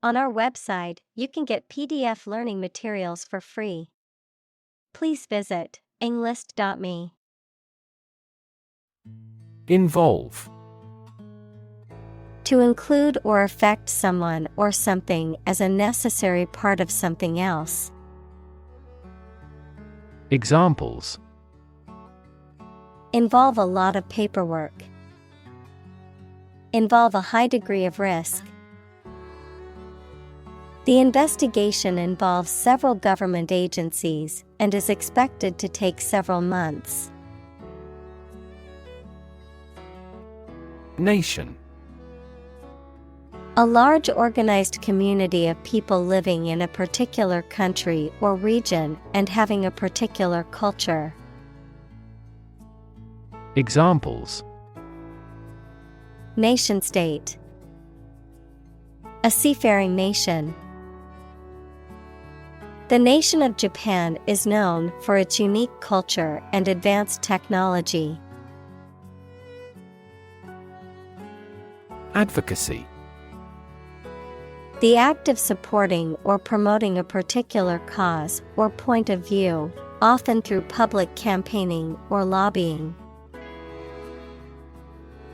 On our website, you can get PDF learning materials for free. Please visit englist.me. Involve. To include or affect someone or something as a necessary part of something else. Examples: Involve a lot of paperwork. Involve a high degree of risk. The investigation involves several government agencies and is expected to take several months. Nation. A large organized community of people living in a particular country or region and having a particular culture. Examples: Nation-state. A seafaring nation. The nation of Japan is known for its unique culture and advanced technology. Advocacy. The act of supporting or promoting a particular cause or point of view, often through public campaigning or lobbying.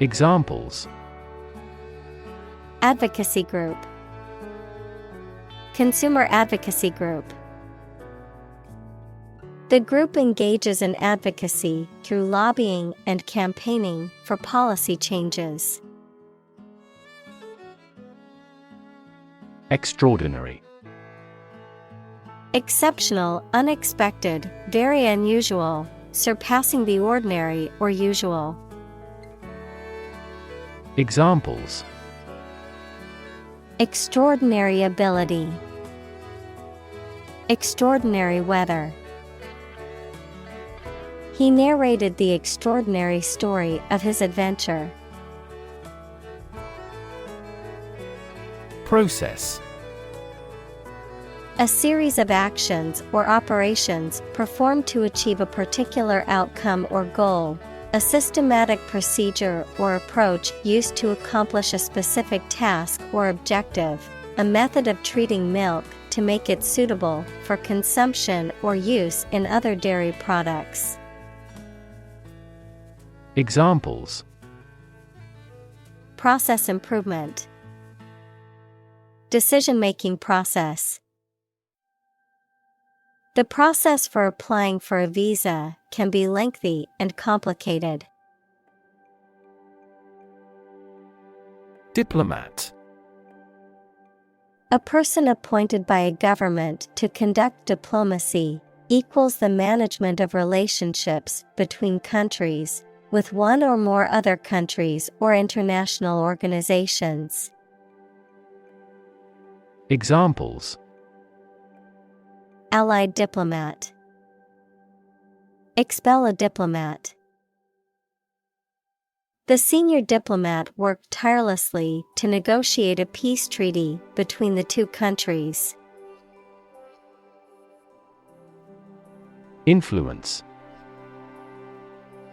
Examples: Advocacy group. Consumer advocacy group. The group engages in advocacy through lobbying and campaigning for policy changes. Extraordinary. Exceptional, unexpected, very unusual, surpassing the ordinary or usual. Examples: Extraordinary ability. Extraordinary weather. He narrated the extraordinary story of his adventure. Process. A series of actions or operations performed to achieve a particular outcome or goal. A systematic procedure or approach used to accomplish a specific task or objective. A method of treating milk to make it suitable for consumption or use in other dairy products. Examples: Process improvement. Decision-making process. The process for applying for a visa can be lengthy and complicated. Diplomat. A person appointed by a government to conduct diplomacy, equals the management of relationships between countries, with one or more other countries or international organizations. Examples: Allied diplomat. Expel a diplomat. The senior diplomat worked tirelessly to negotiate a peace treaty between the two countries. Influence.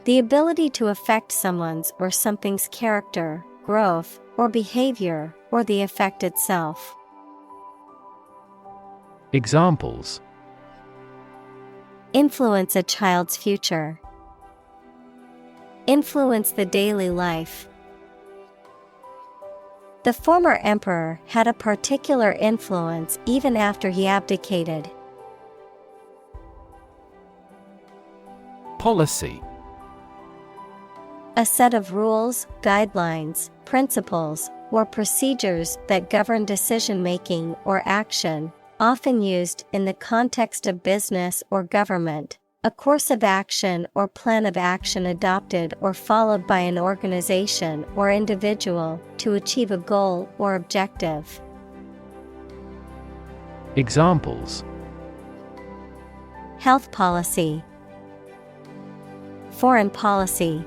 The ability to affect someone's or something's character, growth, or behavior, or the effect itself. Examples: Influence a child's future. Influence the daily life. The former emperor had a particular influence even after he abdicated. Policy. A set of rules, guidelines, principles, or procedures that govern decision-making or action, often used in the context of business or government. A course of action or plan of action adopted or followed by an organization or individual to achieve a goal or objective. Examples: Health policy. Foreign policy.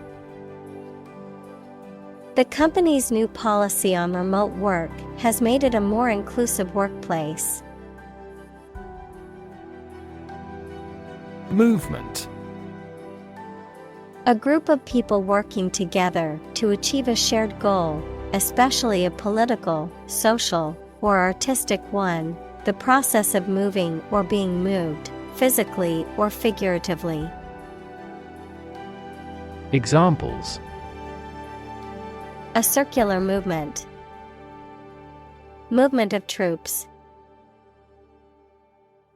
The company's new policy on remote work has made it a more inclusive workplace. Movement. A group of people working together to achieve a shared goal, especially a political, social, or artistic one, the process of moving or being moved, physically or figuratively. Examples: A circular movement. Movement of troops.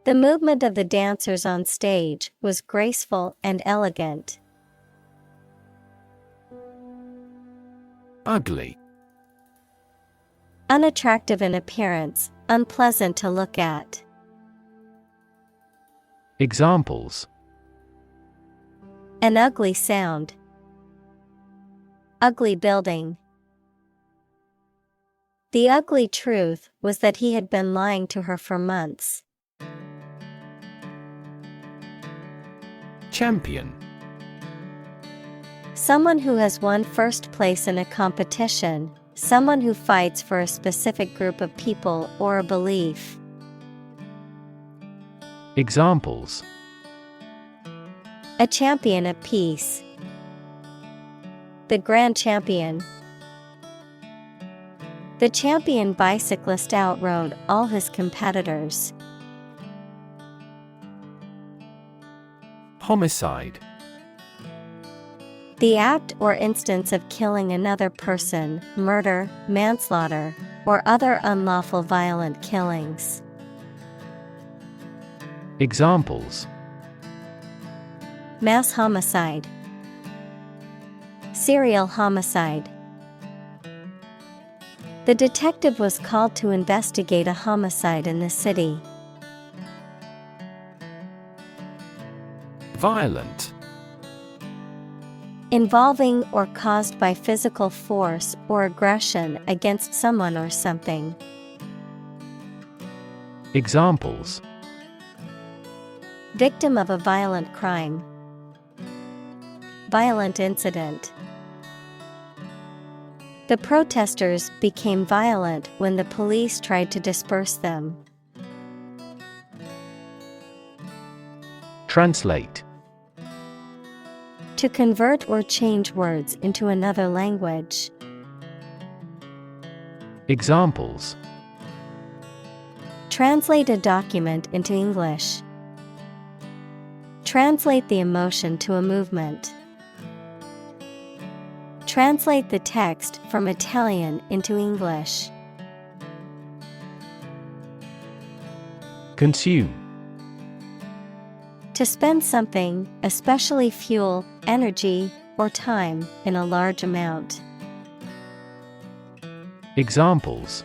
The movement of the dancers on stage was graceful and elegant. Ugly. Unattractive in appearance, unpleasant to look at. Examples: An ugly sound. Ugly building. The ugly truth was that he had been lying to her for months. Champion. Someone who has won first place in a competition, someone who fights for a specific group of people or a belief. Examples: A champion of peace. The grand champion. The champion bicyclist outrode all his competitors. Homicide. The act or instance of killing another person, murder, manslaughter, or other unlawful violent killings. Examples: Mass homicide. Serial homicide. The detective was called to investigate a homicide in the city. Violent. Involving or caused by physical force or aggression against someone or something. Examples: Victim of a violent crime. Violent incident. The protesters became violent when the police tried to disperse them. Translate. To convert or change words into another language. Examples: Translate a document into English. Translate the emotion to a movement. Translate the text from Italian into English. Consume. To spend something, especially fuel, energy, or time, in a large amount. Examples: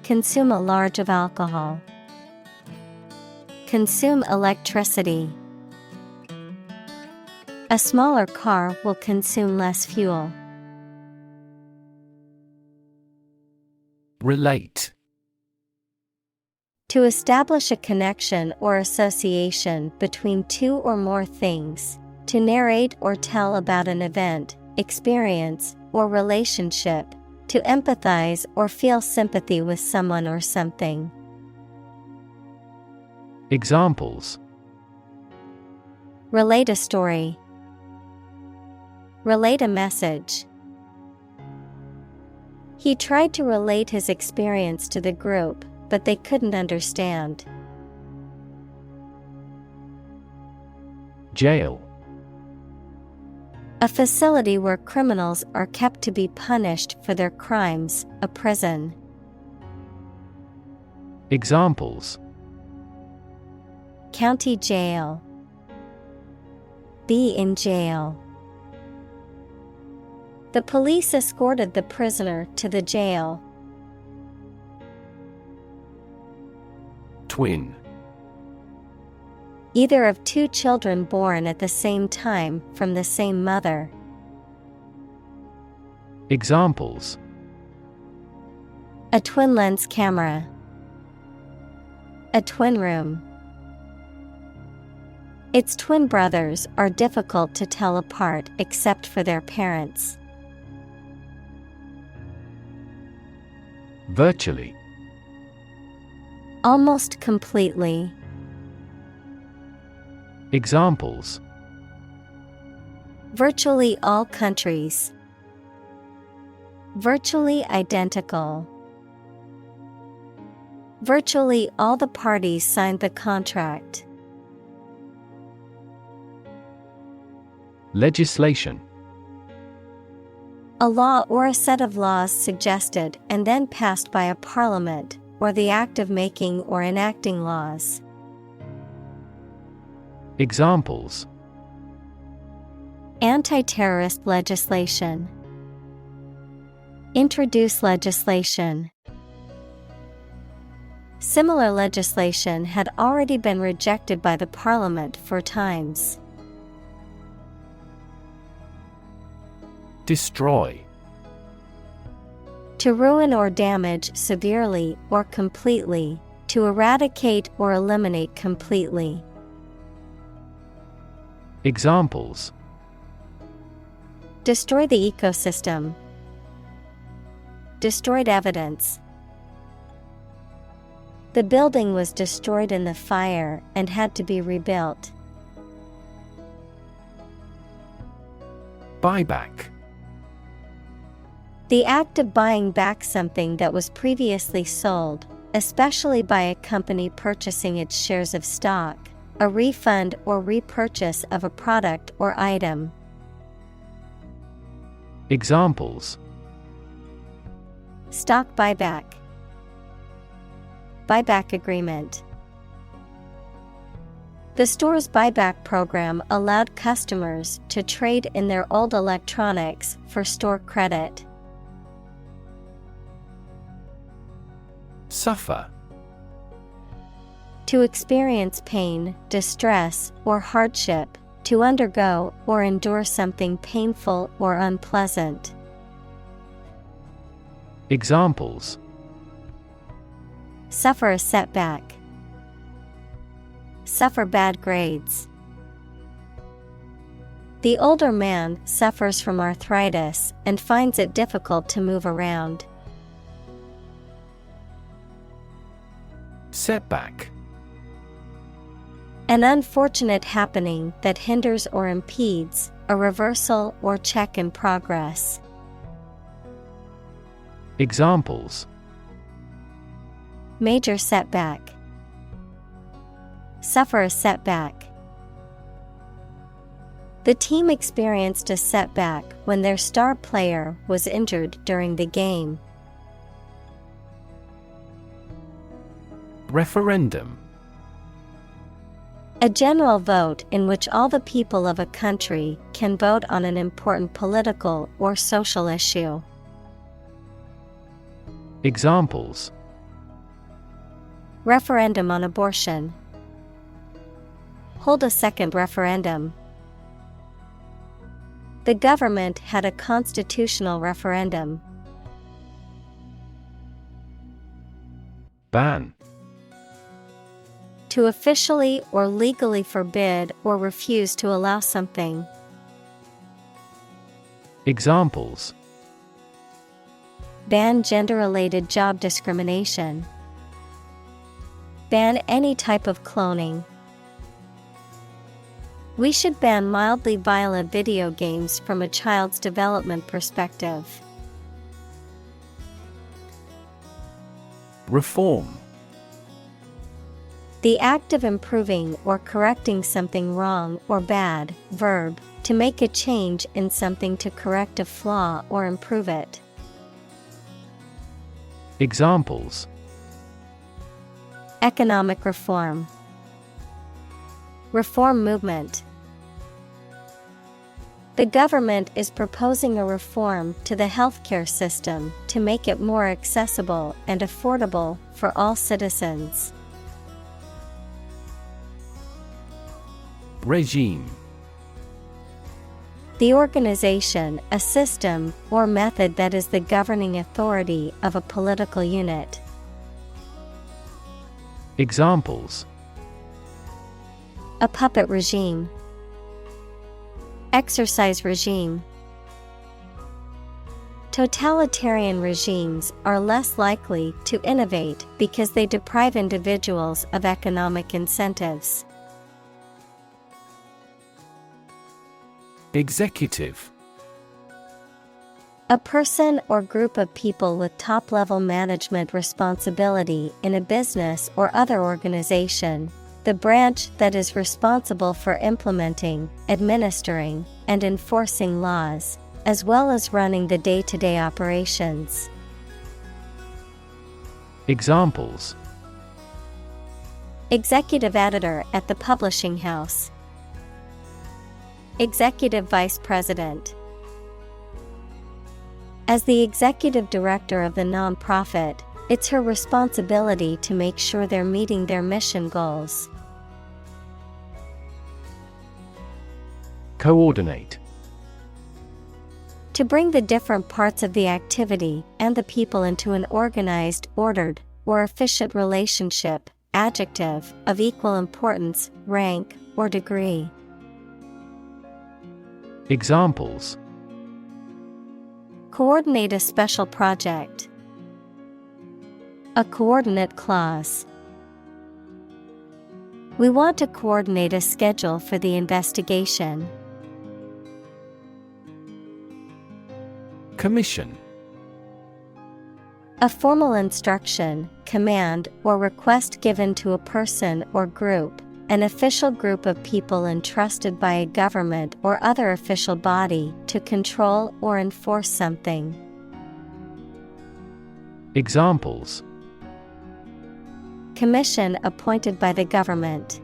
Consume a large of alcohol. Consume electricity. A smaller car will consume less fuel. Relate. To establish a connection or association between two or more things. To narrate or tell about an event, experience, or relationship. To empathize or feel sympathy with someone or something. Examples: Relate a story. Relate a message. He tried to relate his experience to the group, but they couldn't understand. Jail. A facility where criminals are kept to be punished for their crimes, a prison. Examples: County jail. Be in jail. The police escorted the prisoner to the jail. Twin. Either of two children born at the same time from the same mother. Examples: A twin lens camera. A twin room. Its twin brothers are difficult to tell apart except for their parents. Virtually. Almost completely. Examples: Virtually all countries. Virtually identical. Virtually all the parties signed the contract. Legislation. A law or a set of laws suggested and then passed by a parliament, or the act of making or enacting laws. Examples: Anti-terrorist legislation. Introduce legislation. Similar legislation had already been rejected by the parliament 4 times. Destroy. To ruin or damage severely or completely, to eradicate or eliminate completely. Examples: Destroy the ecosystem. Destroyed evidence. The building was destroyed in the fire and had to be rebuilt. Buyback. The act of buying back something that was previously sold, especially by a company purchasing its shares of stock, a refund or repurchase of a product or item. Examples: Stock buyback. Buyback agreement. The store's buyback program allowed customers to trade in their old electronics for store credit. Suffer. To experience pain, distress, or hardship, to undergo or endure something painful or unpleasant. Examples: Suffer a setback. Suffer bad grades. The older man suffers from arthritis and finds it difficult to move around. Setback. An unfortunate happening that hinders or impedes a reversal or check in progress. Examples: Major setback. Suffer a setback. The team experienced a setback when their star player was injured during the game. Referendum. A general vote in which all the people of a country can vote on an important political or social issue. Examples: Referendum on abortion. Hold a second referendum. The government had a constitutional referendum. Ban. To officially or legally forbid or refuse to allow something. Examples: Ban gender-related job discrimination. Ban any type of cloning. We should ban mildly violent video games from a child's development perspective. Reform. The act of improving or correcting something wrong or bad. Verb, to make a change in something to correct a flaw or improve it. Examples: Economic reform. Reform movement. The government is proposing a reform to the healthcare system to make it more accessible and affordable for all citizens. Regime. The organization, a system, or method that is the governing authority of a political unit. Examples: A puppet regime. Exercise regime. Totalitarian regimes are less likely to innovate because they deprive individuals of economic incentives. Executive. A person or group of people with top-level management responsibility in a business or other organization, the branch that is responsible for implementing, administering, and enforcing laws, as well as running the day-to-day operations. Examples: Executive editor at the publishing house. Executive vice president. As the executive director of the nonprofit, it's her responsibility to make sure they're meeting their mission goals. Coordinate. To bring the different parts of the activity and the people into an organized, ordered, or efficient relationship. Adjective, of equal importance, rank, or degree. Examples: Coordinate a special project. A coordinate clause. We want to coordinate a schedule for the investigation. Commission. A formal instruction, command, or request given to a person or group, an official group of people entrusted by a government or other official body to control or enforce something. Examples: Commission appointed by the government.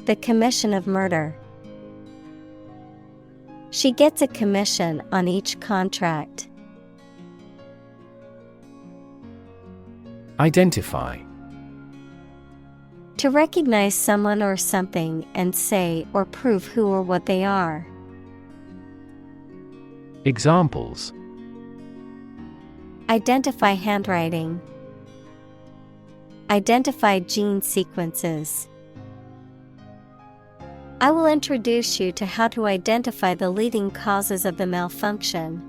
The commission of murder. She gets a commission on each contract. Identify. To recognize someone or something and say or prove who or what they are. Examples: Identify handwriting. Identify gene sequences. I will introduce you to how to identify the leading causes of the malfunction.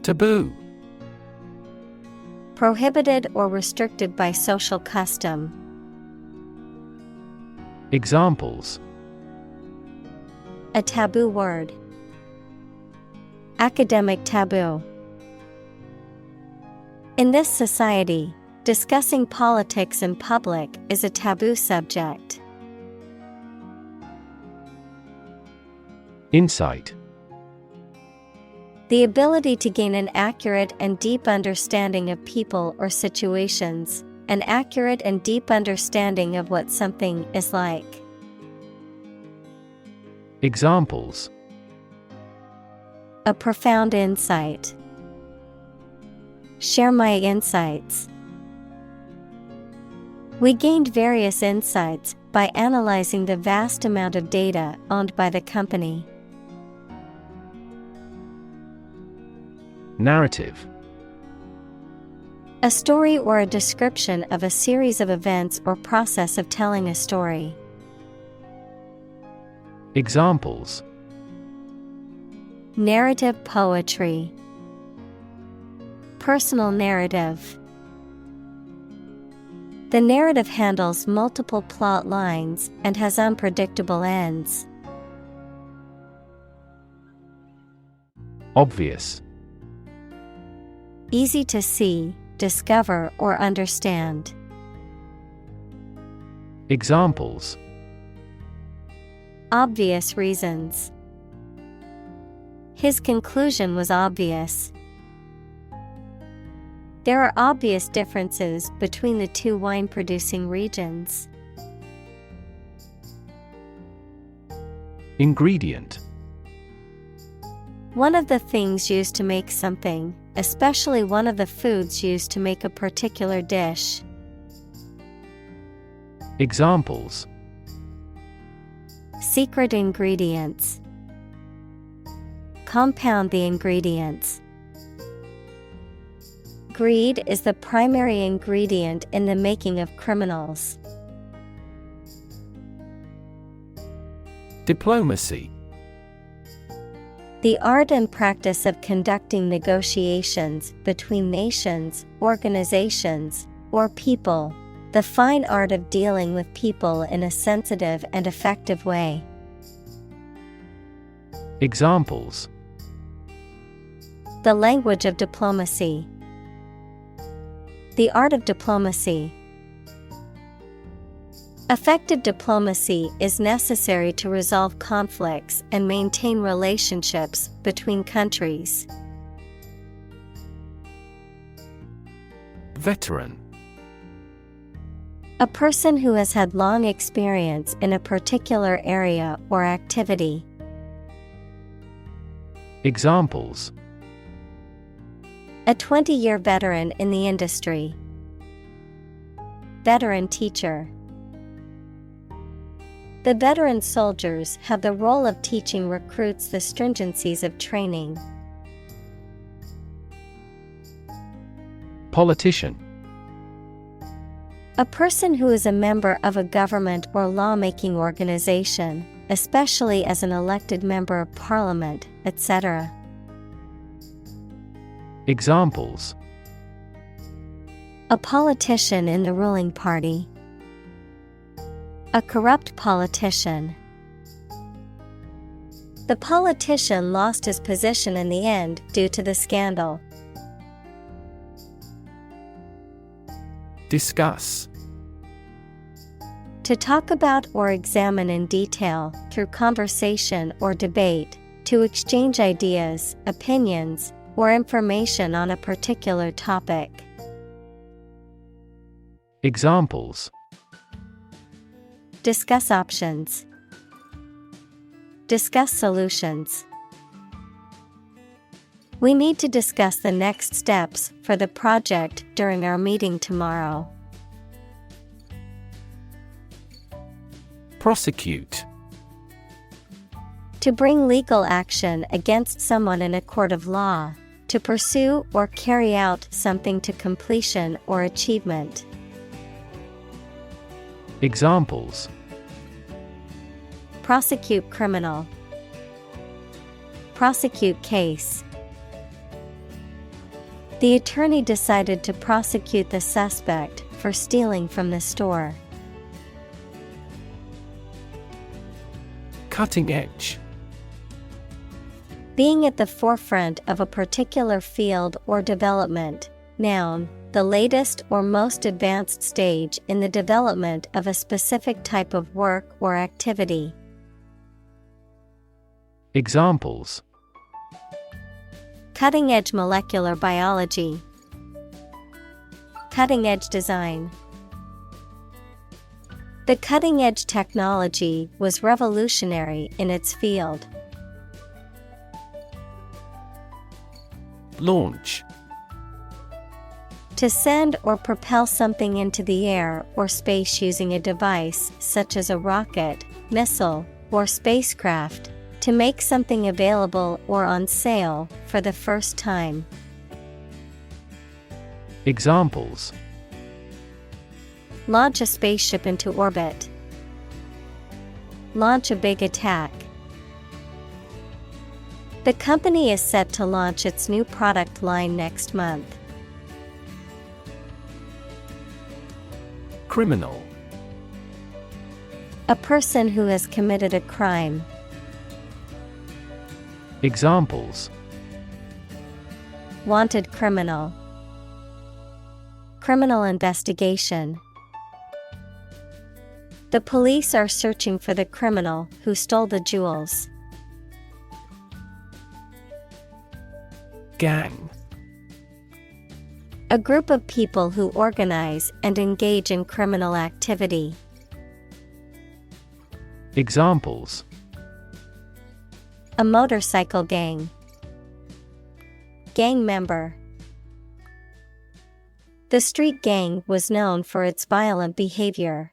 Taboo. Prohibited or restricted by social custom. Examples: A taboo word. Academic taboo. In this society, discussing politics in public is a taboo subject. Insight. The ability to gain an accurate and deep understanding of people or situations, an accurate and deep understanding of what something is like. Examples: A profound insight. Share my insights. We gained various insights by analyzing the vast amount of data owned by the company. Narrative. A story or a description of a series of events or process of telling a story. Examples: Narrative poetry. Personal narrative. The narrative handles multiple plot lines and has unpredictable ends. Obvious. Easy to see, discover, or understand. Examples: Obvious reasons. His conclusion was obvious. There are obvious differences between the two wine-producing regions. Ingredient. One of the things used to make something, especially one of the foods used to make a particular dish. Examples: Secret ingredients. Compound the ingredients. Greed is the primary ingredient in the making of criminals. Diplomacy. The art and practice of conducting negotiations between nations, organizations, or people. The fine art of dealing with people in a sensitive and effective way. Examples: the language of diplomacy, the art of diplomacy. Effective diplomacy is necessary to resolve conflicts and maintain relationships between countries. Veteran. A person who has had long experience in a particular area or activity. Examples: a 20-year veteran in the industry. Veteran teacher. The veteran soldiers have the role of teaching recruits the stringencies of training. Politician. A person who is a member of a government or lawmaking organization, especially as an elected member of parliament, etc. Examples: a politician in the ruling party. A corrupt politician. The politician lost his position in the end due to the scandal. Discuss. To talk about or examine in detail, through conversation or debate, to exchange ideas, opinions, or information on a particular topic. Examples: discuss options. Discuss solutions. We need to discuss the next steps for the project during our meeting tomorrow. Prosecute. To bring legal action against someone in a court of law, to pursue or carry out something to completion or achievement. Examples: prosecute criminal. Prosecute case. The attorney decided to prosecute the suspect for stealing from the store. Cutting edge. Being at the forefront of a particular field or development. Noun, the latest or most advanced stage in the development of a specific type of work or activity. Examples: cutting-edge molecular biology. Cutting-edge design. The cutting-edge technology was revolutionary in its field. Launch. To send or propel something into the air or space using a device such as a rocket, missile, or spacecraft. To make something available or on sale for the first time. Examples: launch a spaceship into orbit. Launch a big attack. The company is set to launch its new product line next month. Criminal. A person who has committed a crime. Examples: wanted criminal. Criminal investigation. The police are searching for the criminal who stole the jewels. Gang. A group of people who organize and engage in criminal activity. Examples: a motorcycle gang. Gang member. The street gang was known for its violent behavior.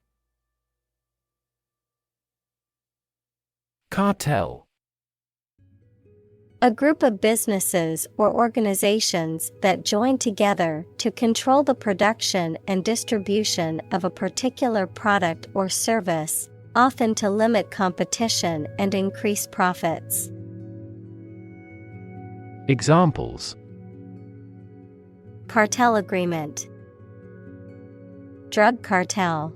Cartel. A group of businesses or organizations that join together to control the production and distribution of a particular product or service, often to limit competition and increase profits. Examples: cartel agreement. Drug cartel.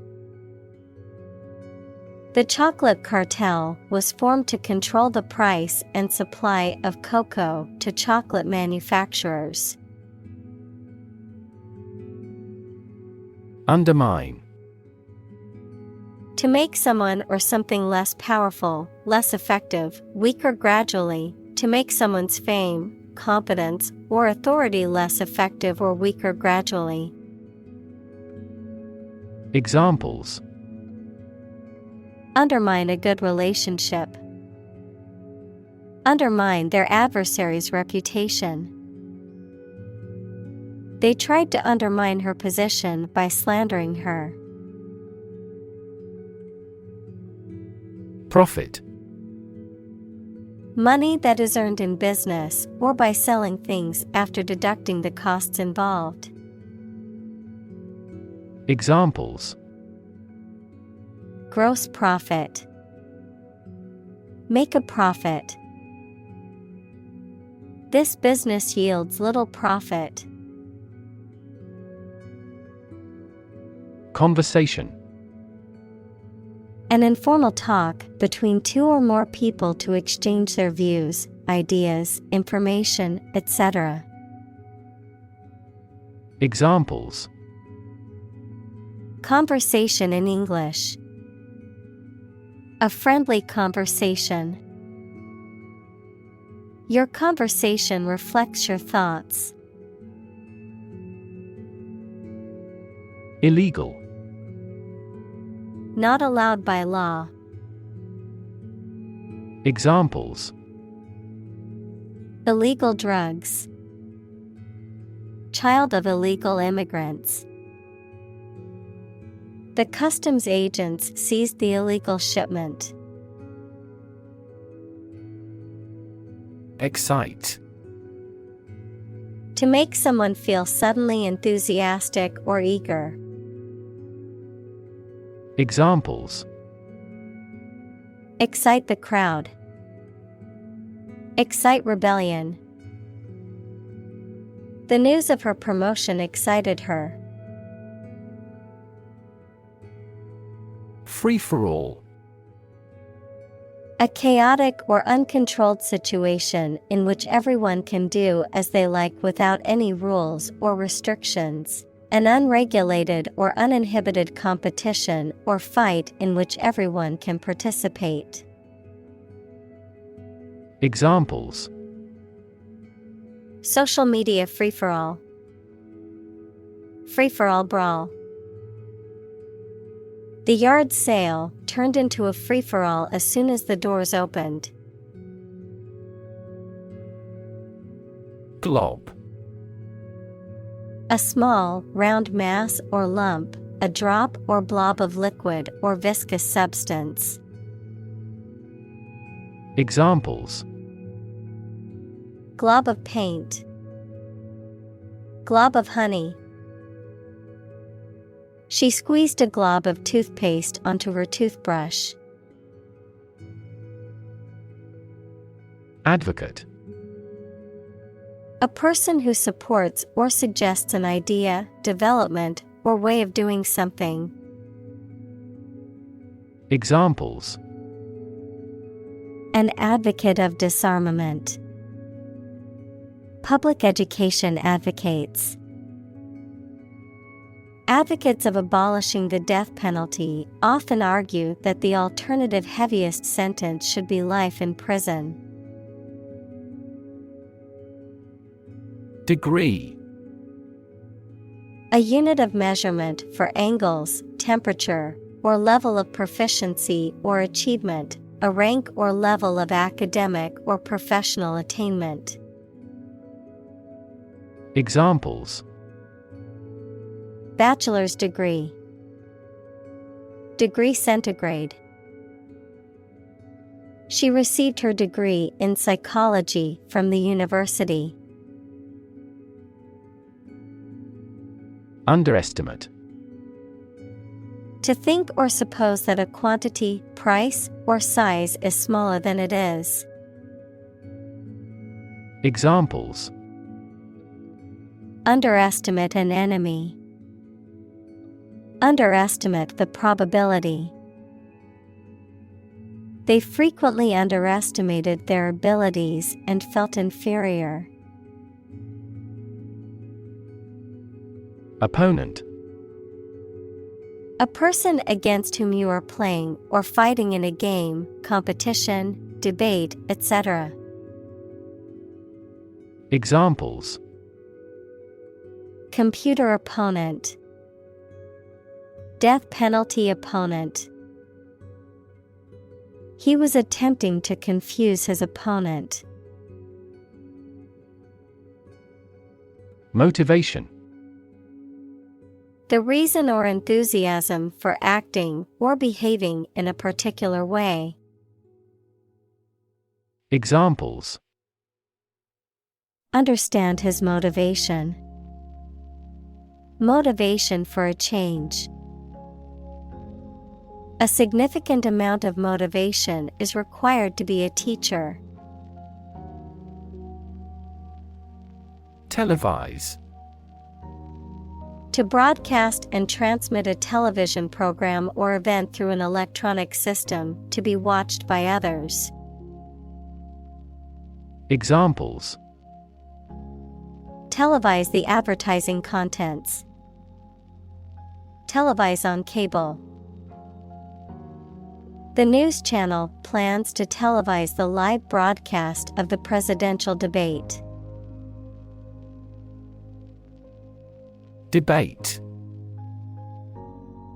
The chocolate cartel was formed to control the price and supply of cocoa to chocolate manufacturers. Undermine. To make someone or something less powerful, less effective, weaker gradually, to make someone's fame, competence, or authority less effective or weaker gradually. Examples: Undermine a good relationship. Undermine their adversary's reputation. They tried to undermine her position by slandering her. Profit. Money that is earned in business or by selling things after deducting the costs involved. Examples: Gross profit. Make a profit. This business yields little profit. Conversation. An informal talk between two or more people to exchange their views, ideas, information, etc. Examples: Conversation in English. A friendly conversation. Your conversation reflects your thoughts. Illegal. Not allowed by law. Examples: Illegal drugs. Child of illegal immigrants. The customs agents seized the illegal shipment. Excite. To make someone feel suddenly enthusiastic or eager. Examples: Excite the crowd. Excite rebellion. The news of her promotion excited her. Free-for-all. A chaotic or uncontrolled situation in which everyone can do as they like without any rules or restrictions. An unregulated or uninhibited competition or fight in which everyone can participate. Examples: Social media free-for-all. Free-for-all brawl. The yard sale turned into a free-for-all as soon as the doors opened. Glob. A small, round mass or lump, a drop or blob of liquid or viscous substance. Examples: Glob of paint. Glob of honey. She squeezed a glob of toothpaste onto her toothbrush. Advocate. A person who supports or suggests an idea, development, or way of doing something. Examples: An advocate of disarmament. Public education advocates. Advocates of abolishing the death penalty often argue that the alternative heaviest sentence should be life in prison. Degree. A unit of measurement for angles, temperature, or level of proficiency or achievement, a rank or level of academic or professional attainment. Examples: Bachelor's degree. Degree centigrade. She received her degree in psychology from the university. Underestimate. To think or suppose that a quantity, price, or size is smaller than it is. Examples: Underestimate an enemy. Underestimate the probability. They frequently underestimated their abilities and felt inferior. Opponent. A person against whom you are playing or fighting in a game, competition, debate, etc. Examples: computer opponent, death penalty opponent. He was attempting to confuse his opponent. Motivation. The reason or enthusiasm for acting or behaving in a particular way. Examples: understand his motivation. Motivation for a change. A significant amount of motivation is required to be a teacher. Televise. To broadcast and transmit a television program or event through an electronic system to be watched by others. Examples: televise the advertising contents. Televise on cable. The news channel plans to televise the live broadcast of the presidential debate. Debate.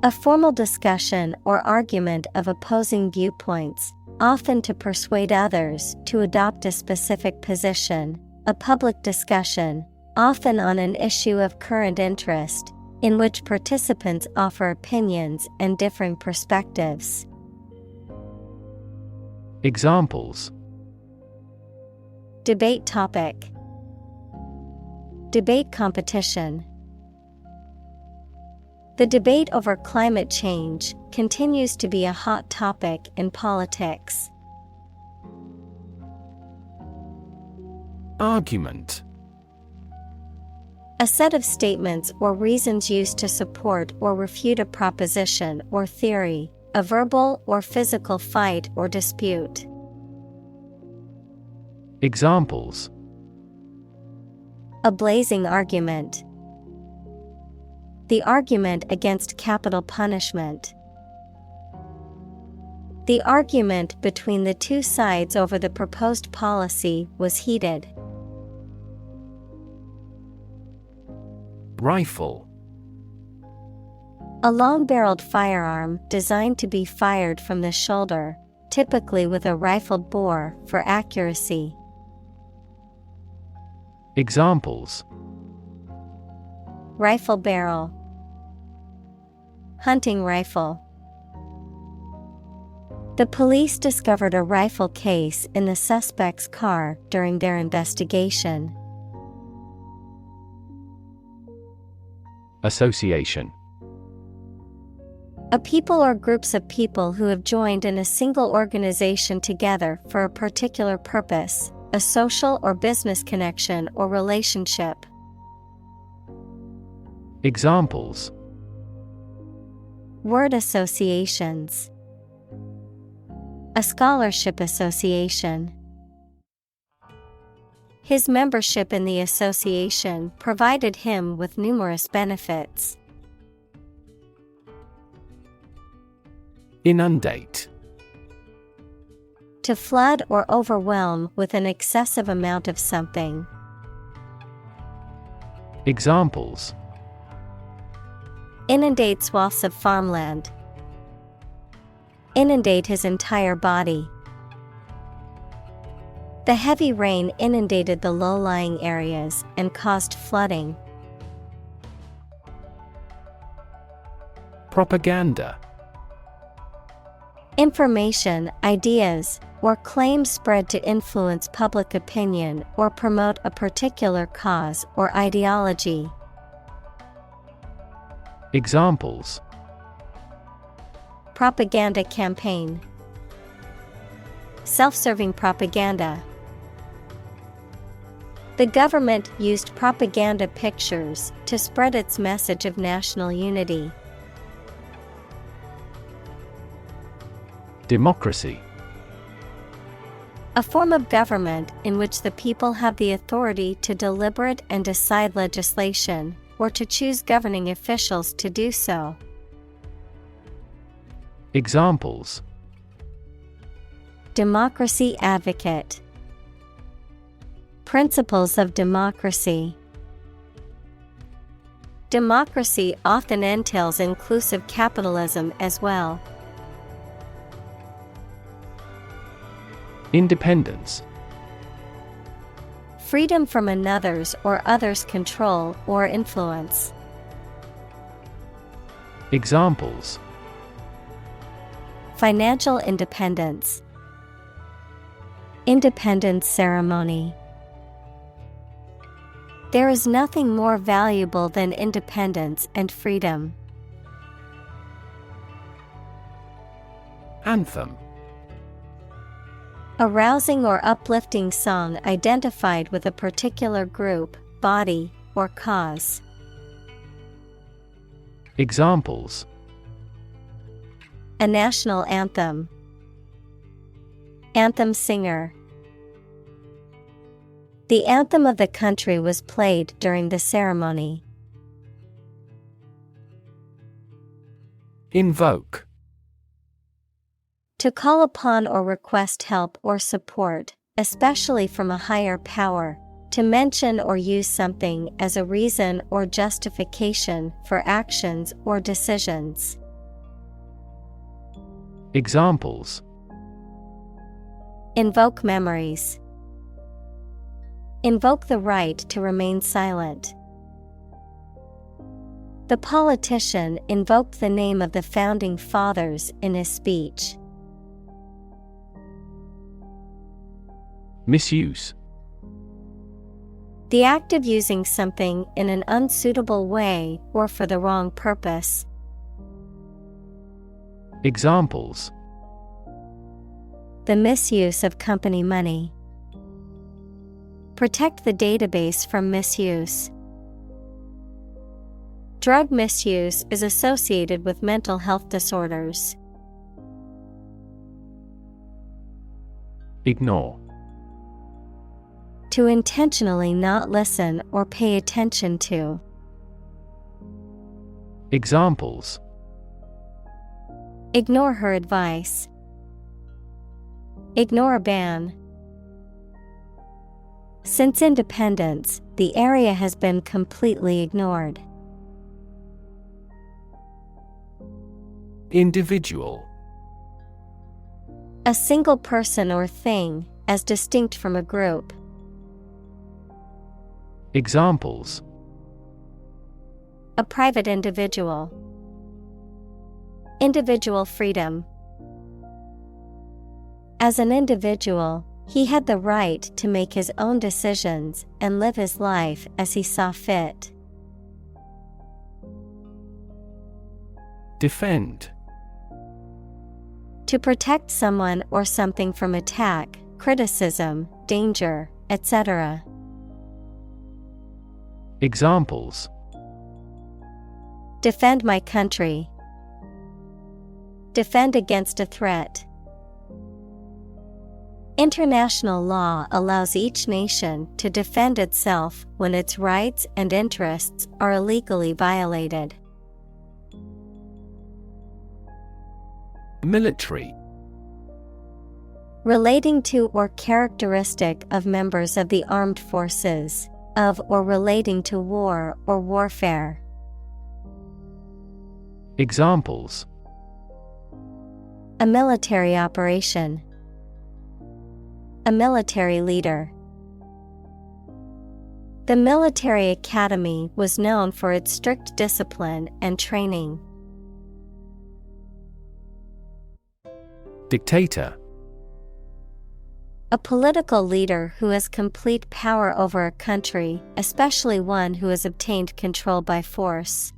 A formal discussion or argument of opposing viewpoints, often to persuade others to adopt a specific position. A public discussion, often on an issue of current interest, in which participants offer opinions and differing perspectives. Examples: debate topic. Debate competition. The debate over climate change continues to be a hot topic in politics. Argument. A set of statements or reasons used to support or refute a proposition or theory, a verbal or physical fight or dispute. Examples: a blazing argument. The argument against capital punishment. The argument between the two sides over the proposed policy was heated. Rifle. A long-barreled firearm designed to be fired from the shoulder, typically with a rifled bore for accuracy. Examples: rifle barrel. Hunting rifle. The police discovered a rifle case in the suspect's car during their investigation. Association. A people or groups of people who have joined in a single organization together for a particular purpose, a social or business connection or relationship. Examples: word associations. A scholarship association. His membership in the association provided him with numerous benefits. Inundate. To flood or overwhelm with an excessive amount of something. Examples: inundate swaths of farmland. Inundate his entire body. The heavy rain inundated the low-lying areas and caused flooding. Propaganda. Information, ideas, or claims spread to influence public opinion or promote a particular cause or ideology. Examples: propaganda campaign. Self-serving propaganda. The government used propaganda pictures to spread its message of national unity. Democracy. A form of government in which the people have the authority to deliberate and decide legislation, or to choose governing officials to do so. Examples: Democracy advocate. Principles of democracy. Democracy often entails inclusive capitalism as well. Independence. Freedom from another's or others' control or influence. Examples: Financial independence. Independence ceremony. There is nothing more valuable than independence and freedom. Anthem. A rousing or uplifting song identified with a particular group, body, or cause. Examples: A national anthem. Anthem singer. The anthem of the country was played during the ceremony. Invoke. To call upon or request help or support, especially from a higher power. To mention or use something as a reason or justification for actions or decisions. Examples: Invoke memories. Invoke the right to remain silent. The politician invoked the name of the founding fathers in his speech. Misuse. The act of using something in an unsuitable way or for the wrong purpose. Examples: The misuse of company money. Protect the database from misuse. Drug misuse is associated with mental health disorders. Ignore. To intentionally not listen or pay attention to. Examples: Ignore her advice. Ignore a ban. Since independence, the area has been completely ignored. Individual. A single person or thing, as distinct from a group. Examples: A private individual. Individual freedom. As an individual, he had the right to make his own decisions and live his life as he saw fit. Defend. To protect someone or something from attack, criticism, danger, etc. Examples: Defend my country. Defend against a threat. International law allows each nation to defend itself when its rights and interests are illegally violated. Military. Relating to or characteristic of members of the armed forces, of or relating to war or warfare. Examples: A military operation. A military leader. The military academy was known for its strict discipline and training. Dictator. A political leader who has complete power over a country, especially one who has obtained control by force.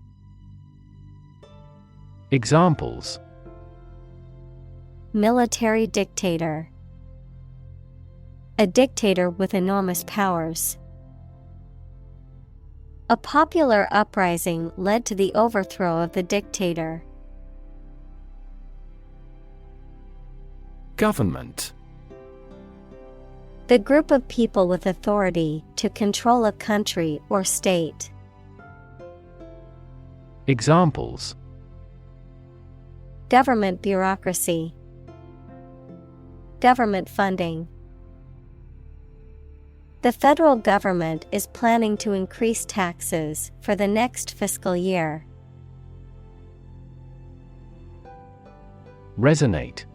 Examples: Military dictator. A dictator with enormous powers. A popular uprising led to the overthrow of the dictator. Government. The group of people with authority to control a country or state. Examples: Government bureaucracy. Government funding. The federal government is planning to increase taxes for the next fiscal year. Resonate.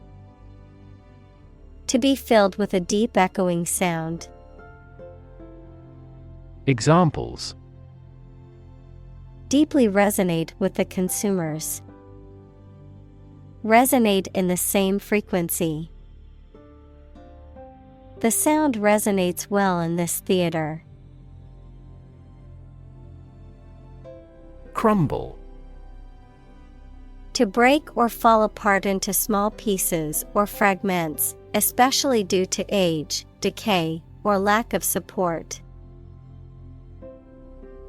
To be filled with a deep echoing sound. Examples: Deeply resonate with the consumers. Resonate in the same frequency. The sound resonates well in this theater. Crumble. To break or fall apart into small pieces or fragments, especially due to age, decay, or lack of support.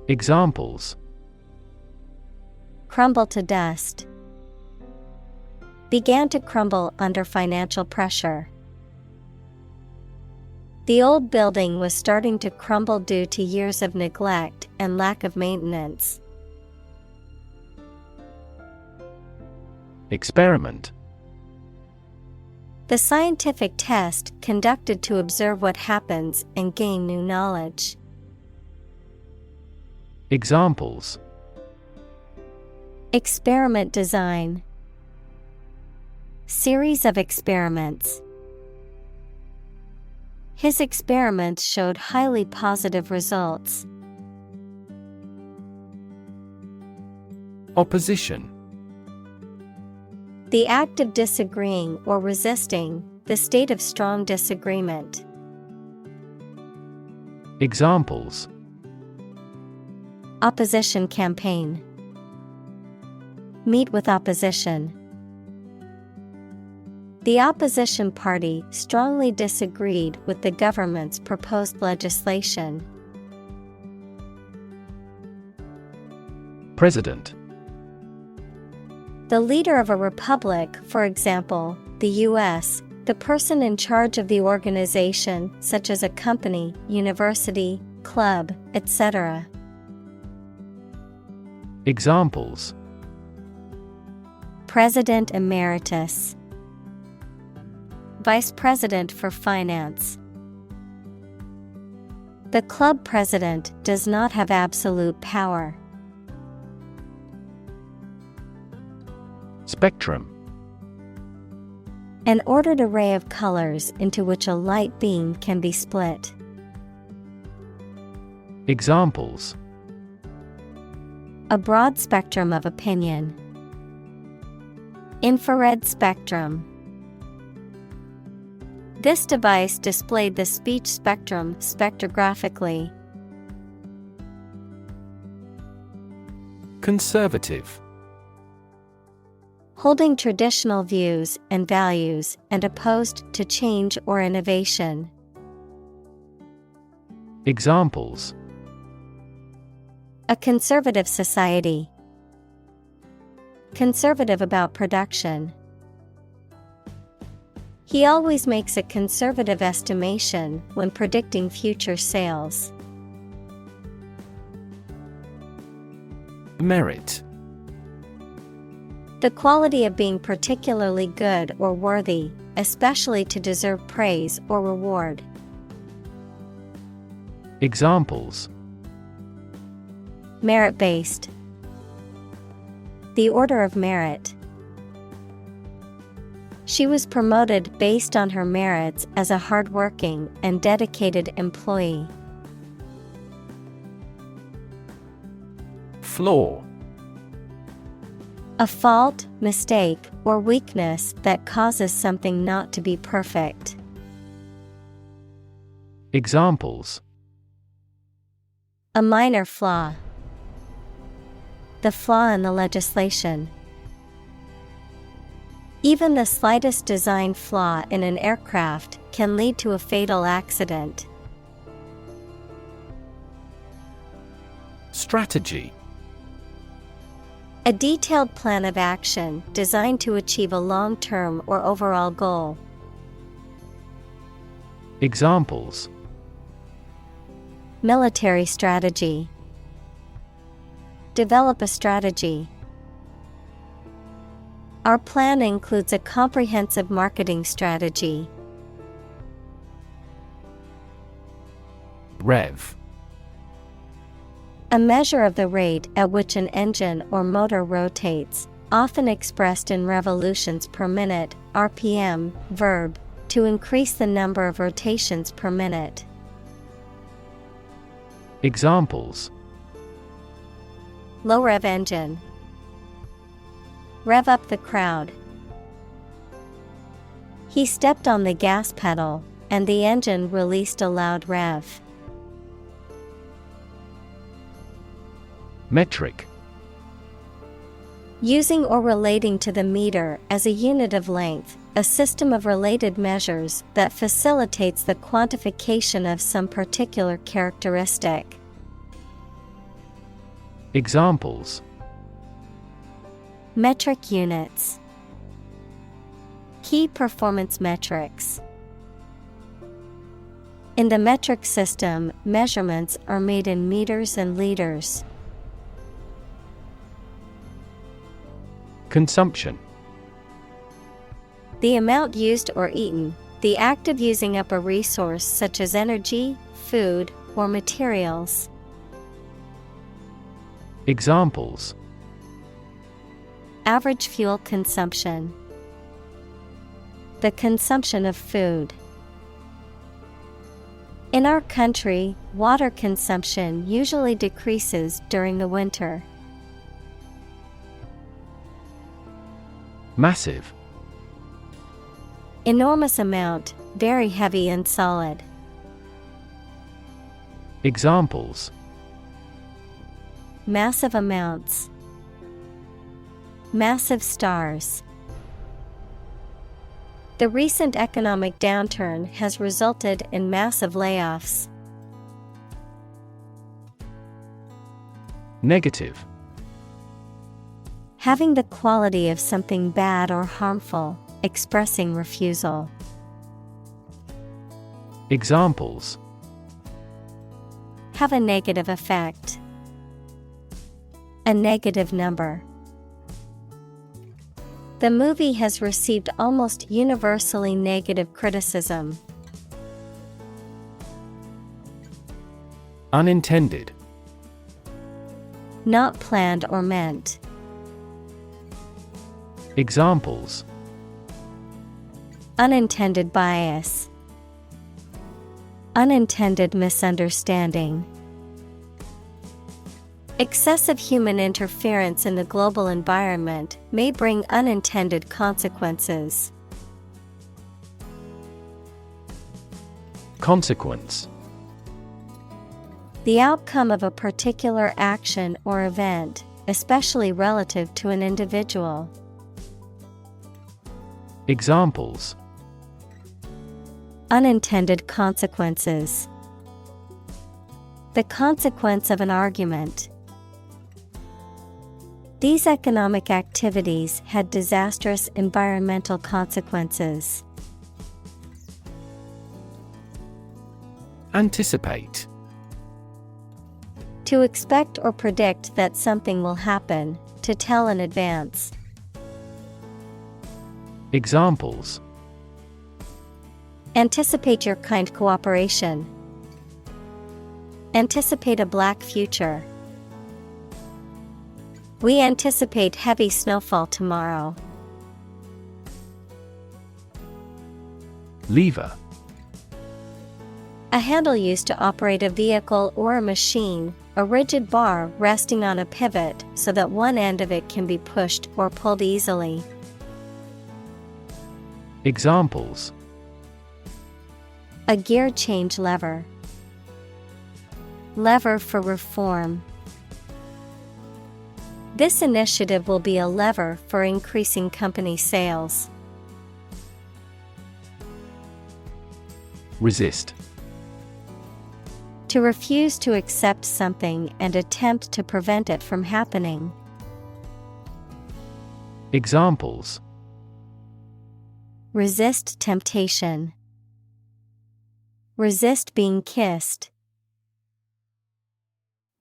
Examples: Crumble to dust. Began to crumble under financial pressure. The old building was starting to crumble due to years of neglect and lack of maintenance. Experiment. The scientific test conducted to observe what happens and gain new knowledge. Examples: Experiment design. Series of experiments. His experiments showed highly positive results. Opposition. The act of disagreeing or resisting, the state of strong disagreement. Examples: Opposition campaign. Meet with opposition. The opposition party strongly disagreed with the government's proposed legislation. President. The leader of a republic, for example, the U.S., the person in charge of the organization, such as a company, university, club, etc. Examples: President Emeritus. Vice President for Finance. The club president does not have absolute power. Spectrum. An ordered array of colors into which a light beam can be split. Examples: A broad spectrum of opinion. Infrared spectrum. This device displayed the speech spectrum spectrographically. Conservative. Holding traditional views and values and opposed to change or innovation. Examples: A conservative society. Conservative about production. He always makes a conservative estimation when predicting future sales. Merit. The quality of being particularly good or worthy, especially to deserve praise or reward. Examples: Merit-based. The order of merit. She was promoted based on her merits as a hardworking and dedicated employee. Flaw. A fault, mistake, or weakness that causes something not to be perfect. Examples: A minor flaw. The flaw in the legislation. Even the slightest design flaw in an aircraft can lead to a fatal accident. Strategy. A detailed plan of action designed to achieve a long-term or overall goal. Examples: military strategy. Develop a strategy. Our plan includes a comprehensive marketing strategy. Rev. A measure of the rate at which an engine or motor rotates, often expressed in revolutions per minute, RPM, verb, to increase the number of rotations per minute. Examples: low rev engine. Rev up the crowd. He stepped on the gas pedal, and the engine released a loud rev. Metric. Using or relating to the meter as a unit of length, a system of related measures that facilitates the quantification of some particular characteristic. Examples: metric units. Key performance metrics. In the metric system, measurements are made in meters and liters. Consumption. The amount used or eaten, the act of using up a resource such as energy, food, or materials. Examples: average fuel consumption. The consumption of food. In our country, water consumption usually decreases during the winter. Massive. Enormous amount, very heavy and solid. Examples: massive amounts. Massive stars. The recent economic downturn has resulted in massive layoffs. Negative. Having the quality of something bad or harmful, expressing refusal. Examples: have a negative effect. A negative number. The movie has received almost universally negative criticism. Unintended. Not planned or meant. Examples: unintended bias. Unintended misunderstanding. Excessive human interference in the global environment may bring unintended consequences. Consequence. The outcome of a particular action or event, especially relative to an individual. Examples: unintended consequences. The consequence of an argument. These economic activities had disastrous environmental consequences. Anticipate. To expect or predict that something will happen, to tell in advance. Examples: anticipate your kind cooperation. Anticipate a black future. We anticipate heavy snowfall tomorrow. Lever. A handle used to operate a vehicle or a machine, a rigid bar resting on a pivot so that one end of it can be pushed or pulled easily. Examples: a gear change lever. Lever for reform. This initiative will be a lever for increasing company sales. Resist. To refuse to accept something and attempt to prevent it from happening. Examples: resist temptation. Resist being kissed.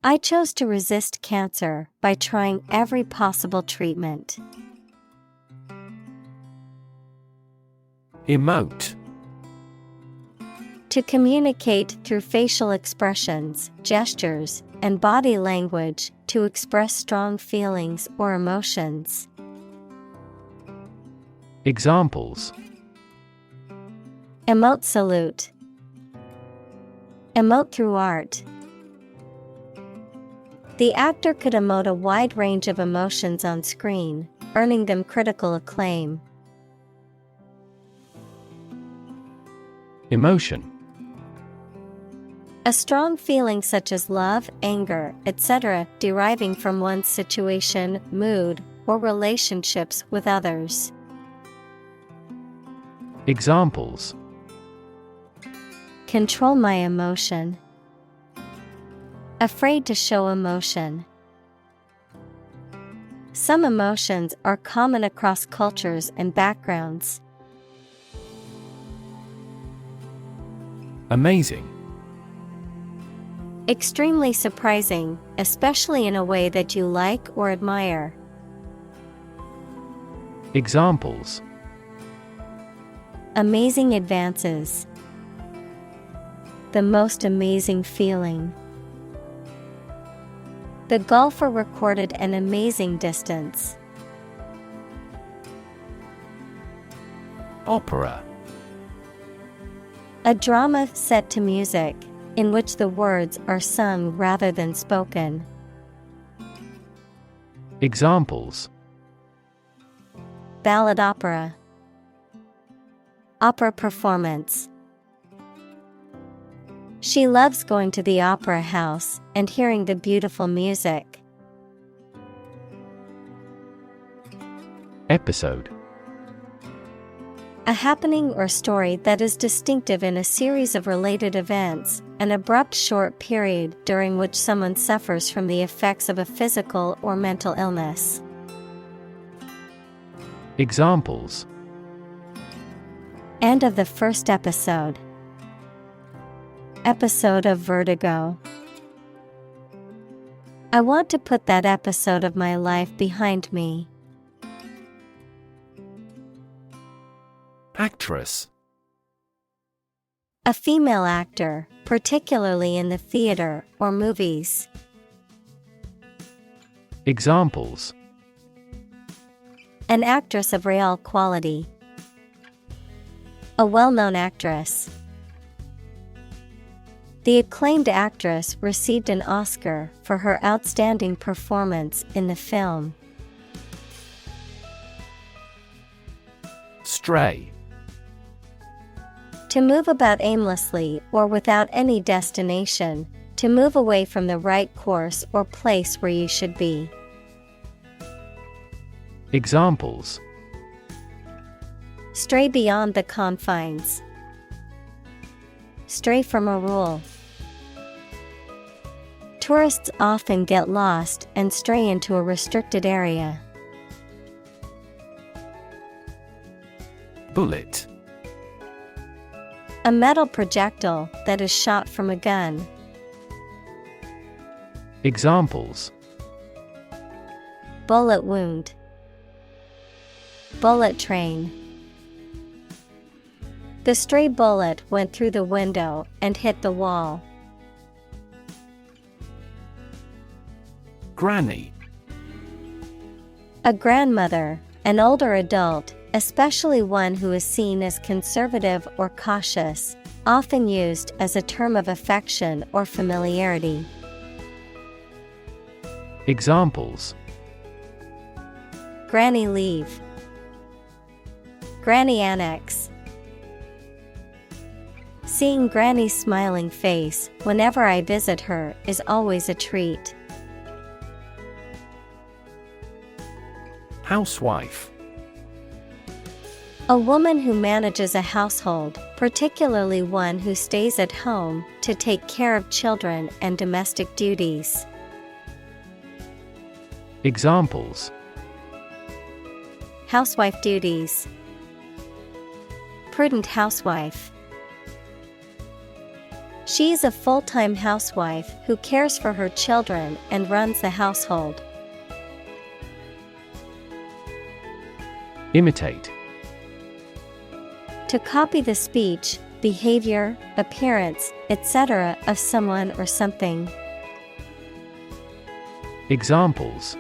I chose to resist cancer by trying every possible treatment. Emote. To communicate through facial expressions, gestures, and body language to express strong feelings or emotions. Examples: Emote salute. Emote through art. The actor could emote a wide range of emotions on screen, earning them critical acclaim. Emotion. A strong feeling such as love, anger, etc., deriving from one's situation, mood, or relationships with others. Examples: Control my emotion. Afraid to show emotion. Some emotions are common across cultures and backgrounds. Amazing. Extremely surprising, especially in a way that you like or admire. Examples: Amazing advances. The most amazing feeling. The golfer recorded an amazing distance. Opera. A drama set to music, in which the words are sung rather than spoken. Examples: Ballad opera. Opera performance. She loves going to the opera house and hearing the beautiful music. Episode. A happening or story that is distinctive in a series of related events, an abrupt short period during which someone suffers from the effects of a physical or mental illness. Examples: End of the first episode. Episode of vertigo. I want to put that episode of my life behind me. Actress. A female actor, particularly in the theater or movies. Examples: An actress of real quality. A well-known actress. The acclaimed actress received an Oscar for her outstanding performance in the film. Stray. To move about aimlessly or without any destination, to move away from the right course or place where you should be. Examples: Stray beyond the confines. Stray from a rule. Tourists often get lost and stray into a restricted area. Bullet. A metal projectile that is shot from a gun. Examples: Bullet wound. Bullet train. The stray bullet went through the window and hit the wall. Granny. A grandmother, an older adult, especially one who is seen as conservative or cautious, often used as a term of affection or familiarity. Examples: Granny leave. Granny annex. Seeing Granny's smiling face whenever I visit her is always a treat. Housewife. A woman who manages a household, particularly one who stays at home to take care of children and domestic duties. Examples: Housewife duties. Prudent housewife. She is a full-time housewife who cares for her children and runs the household. Imitate. To copy the speech, behavior, appearance, etc. of someone or something. Examples: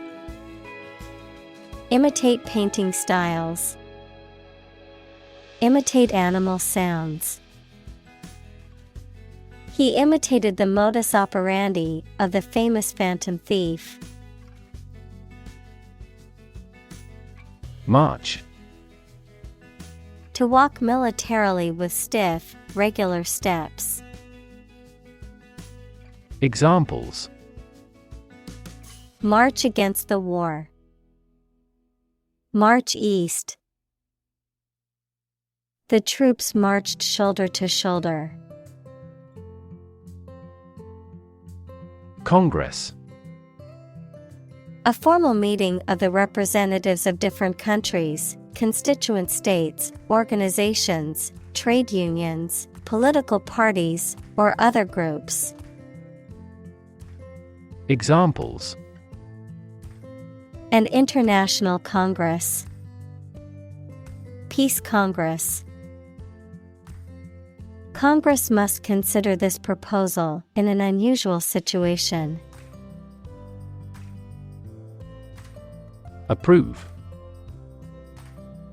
Imitate painting styles. Imitate animal sounds. He imitated the modus operandi of the famous phantom thief. March. To walk militarily with stiff, regular steps. Examples: March against the war. March east. The troops marched shoulder to shoulder. Congress. A formal meeting of the representatives of different countries, constituent states, organizations, trade unions, political parties, or other groups. Examples: An international congress. Peace Congress. Congress must consider this proposal in an unusual situation. Approve.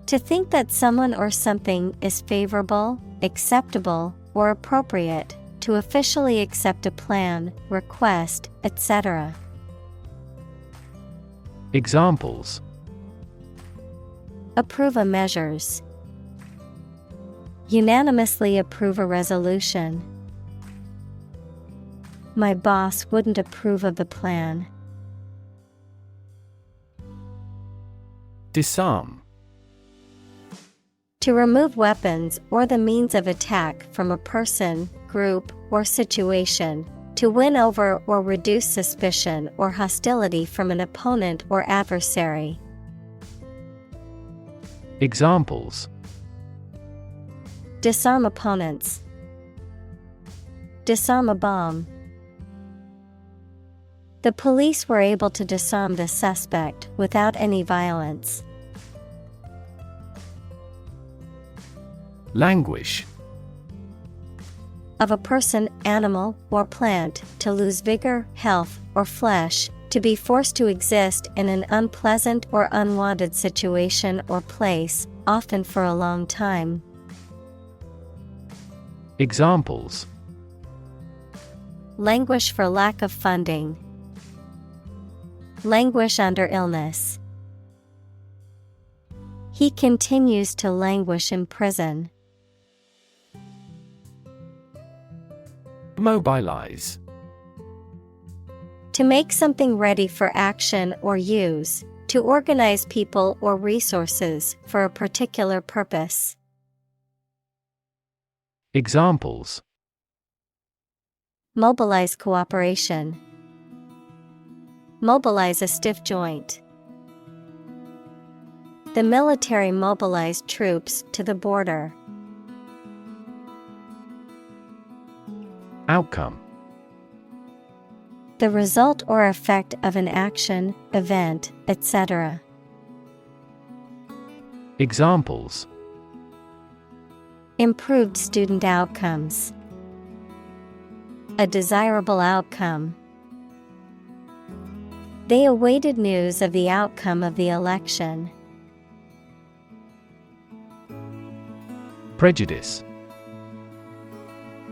To think that someone or something is favorable, acceptable, or appropriate, to officially accept a plan, request, etc. Examples: Approve a measures. Unanimously approve a resolution. My boss wouldn't approve of the plan. Disarm. To remove weapons or the means of attack from a person, group, or situation. To win over or reduce suspicion or hostility from an opponent or adversary. Examples: Disarm opponents. Disarm a bomb. The police were able to disarm the suspect without any violence. Languish. Of a person, animal, or plant, to lose vigor, health, or flesh, to be forced to exist in an unpleasant or unwanted situation or place, often for a long time. Examples: Languish for lack of funding. Languish under illness. He continues to languish in prison. Mobilize. To make something ready for action or use, to organize people or resources for a particular purpose. Examples: Mobilize cooperation. Mobilize a stiff joint. The military mobilized troops to the border. Outcome. The result or effect of an action, event, etc. Examples: Improved student outcomes. A desirable outcome. They awaited news of the outcome of the election. Prejudice.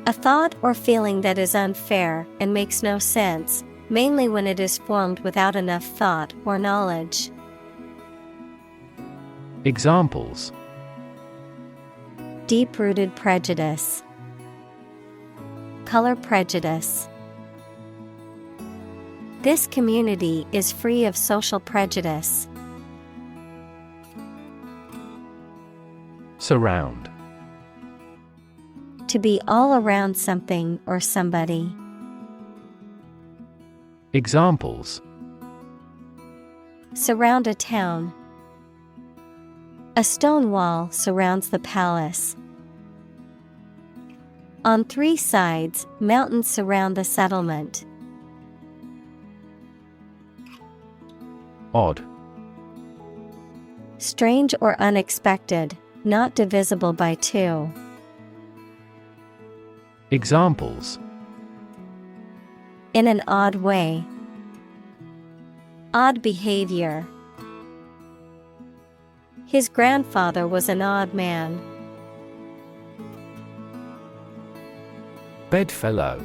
A thought or feeling that is unfair and makes no sense, mainly when it is formed without enough thought or knowledge. Examples: Deep-rooted prejudice. Color prejudice. This community is free of social prejudice. Surround. To be all around something or somebody. Examples: Surround a town. A stone wall surrounds the palace. On three sides, mountains surround the settlement. Odd. Strange or unexpected, not divisible by two. Examples: In an odd way. Odd behavior. His grandfather was an odd man. Bedfellow.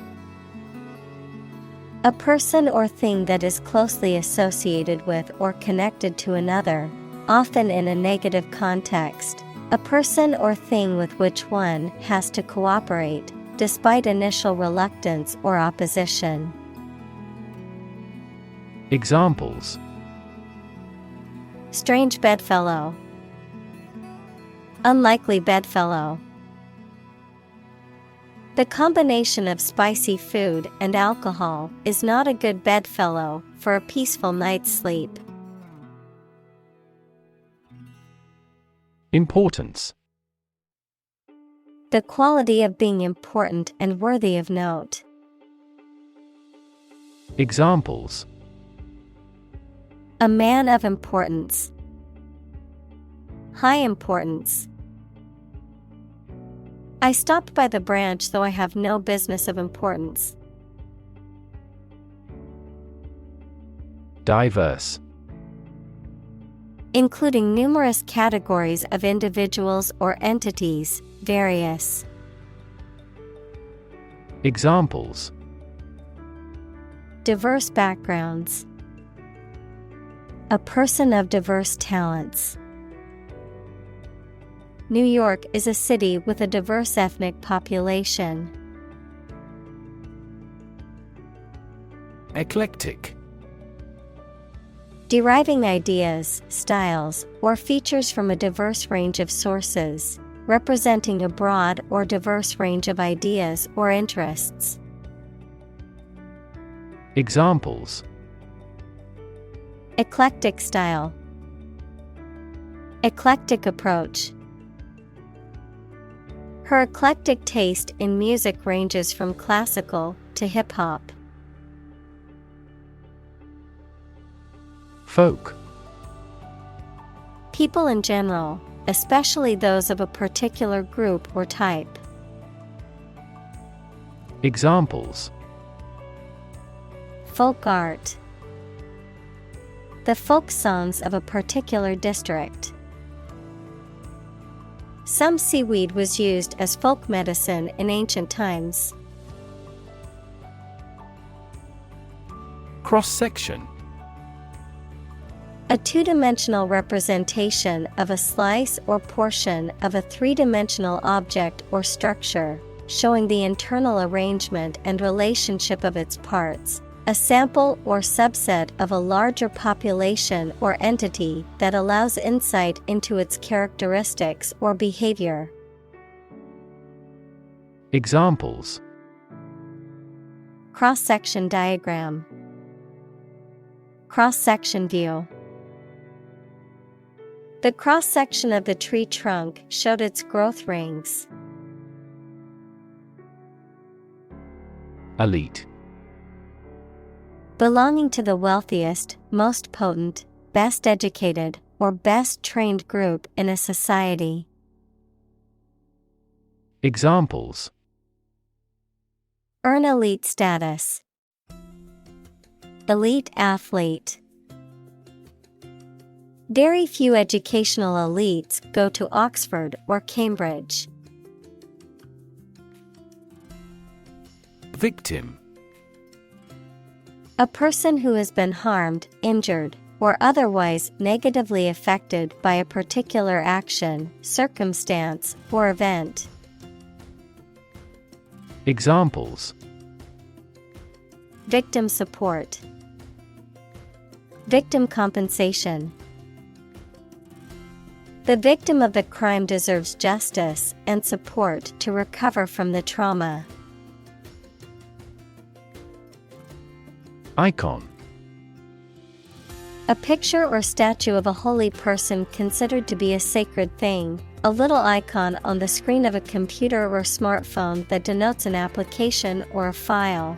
A person or thing that is closely associated with or connected to another, often in a negative context. A person or thing with which one has to cooperate, despite initial reluctance or opposition. Examples: Strange bedfellow. Unlikely bedfellow. The combination of spicy food and alcohol is not a good bedfellow for a peaceful night's sleep. Importance. The quality of being important and worthy of note. Examples: A man of importance. High importance. I stopped by the branch though I have no business of importance. Diverse. Including numerous categories of individuals or entities, various. Examples: Diverse backgrounds. A person of diverse talents. New York is a city with a diverse ethnic population. Eclectic. Deriving ideas, styles, or features from a diverse range of sources, representing a broad or diverse range of ideas or interests. Examples: Eclectic style. Eclectic approach. Her eclectic taste in music ranges from classical to hip-hop. Folk. People in general, especially those of a particular group or type. Examples: Folk art. The folk songs of a particular district. Some seaweed was used as folk medicine in ancient times. Cross-section. A two-dimensional representation of a slice or portion of a three-dimensional object or structure, showing the internal arrangement and relationship of its parts. A sample or subset of a larger population or entity that allows insight into its characteristics or behavior. Examples: Cross-section diagram. Cross-section view. The cross-section of the tree trunk showed its growth rings. Elite. Belonging to the wealthiest, most potent, best educated, or best trained group in a society. Examples: Earn elite status. Elite athlete. Very few educational elites go to Oxford or Cambridge. Victim. A person who has been harmed, injured, or otherwise negatively affected by a particular action, circumstance, or event. Examples: Victim support. Victim compensation. The victim of the crime deserves justice and support to recover from the trauma. Icon. A picture or statue of a holy person considered to be a sacred thing, a little icon on the screen of a computer or smartphone that denotes an application or a file.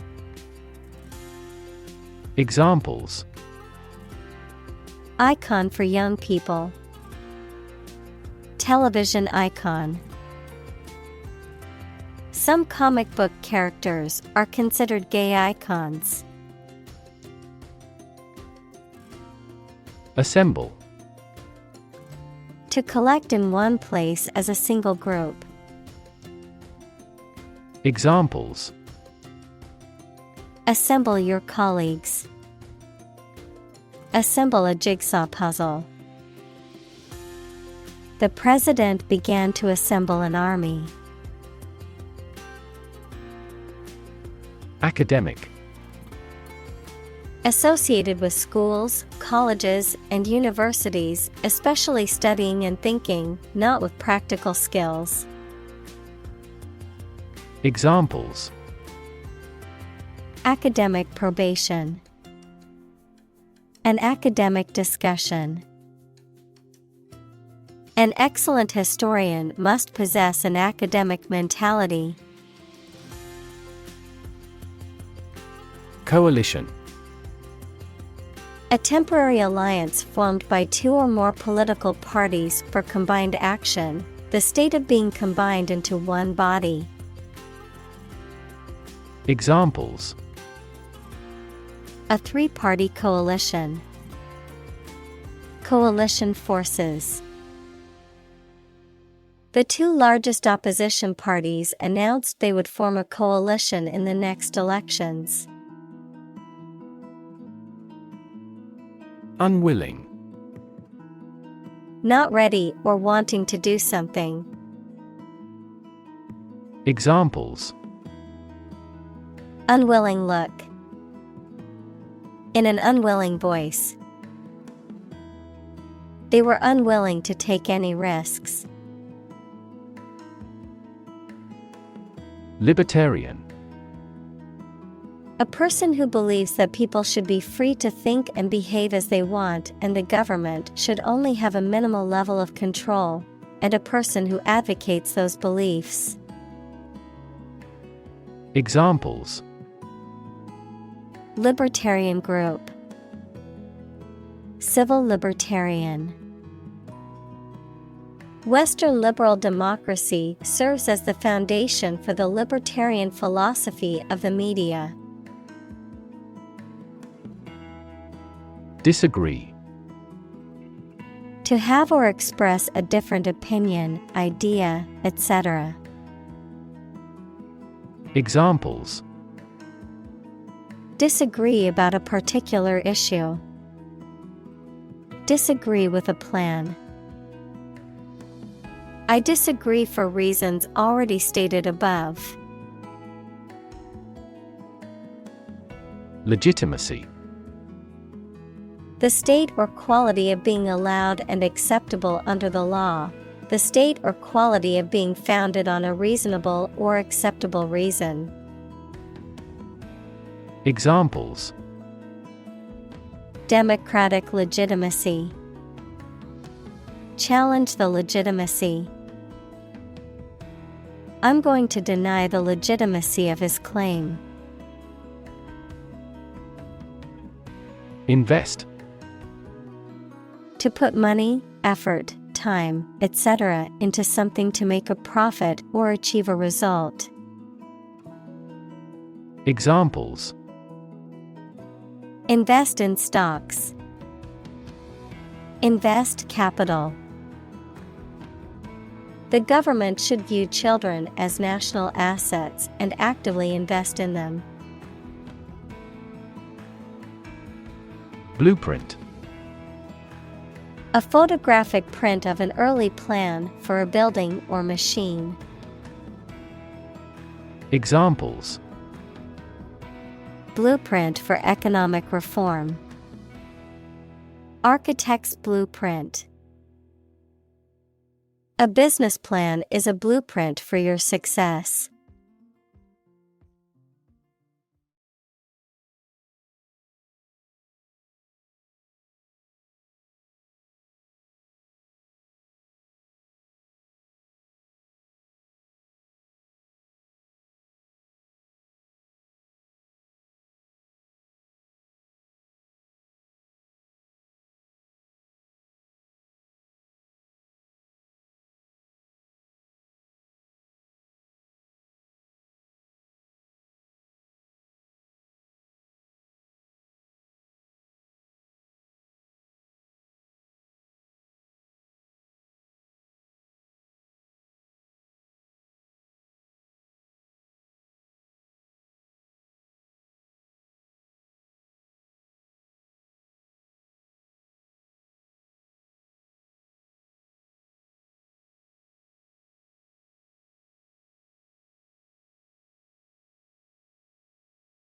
Examples: Icon for young people. Television icon. Some comic book characters are considered gay icons. Assemble. To collect in one place as a single group. Examples: Assemble your colleagues. Assemble a jigsaw puzzle. The president began to assemble an army. Academic. Associated with schools, colleges, and universities, especially studying and thinking, not with practical skills. Examples: Academic probation. An academic discussion. An excellent historian must possess an academic mentality. Coalition. A temporary alliance formed by two or more political parties for combined action, the state of being combined into one body. Examples: A three-party coalition. Coalition forces. The two largest opposition parties announced they would form a coalition in the next elections. Unwilling. Not ready or wanting to do something. Examples: Unwilling look. In an unwilling voice. They were unwilling to take any risks. Libertarian. A person who believes that people should be free to think and behave as they want and the government should only have a minimal level of control, and a person who advocates those beliefs. Examples: Libertarian group. Civil libertarian. Western liberal democracy serves as the foundation for the libertarian philosophy of the media. Disagree. To have or express a different opinion, idea, etc. Examples: Disagree about a particular issue. Disagree with a plan. I disagree for reasons already stated above. Legitimacy. The state or quality of being allowed and acceptable under the law. The state or quality of being founded on a reasonable or acceptable reason. Examples: Democratic legitimacy. Challenge the legitimacy. I'm going to deny the legitimacy of his claim. Invest. To put money, effort, time, etc. into something to make a profit or achieve a result. Examples: Invest in stocks. Invest capital. The government should view children as national assets and actively invest in them. Blueprint. A photographic print of an early plan for a building or machine. Examples: Blueprint for economic reform. Architect's blueprint. A business plan is a blueprint for your success.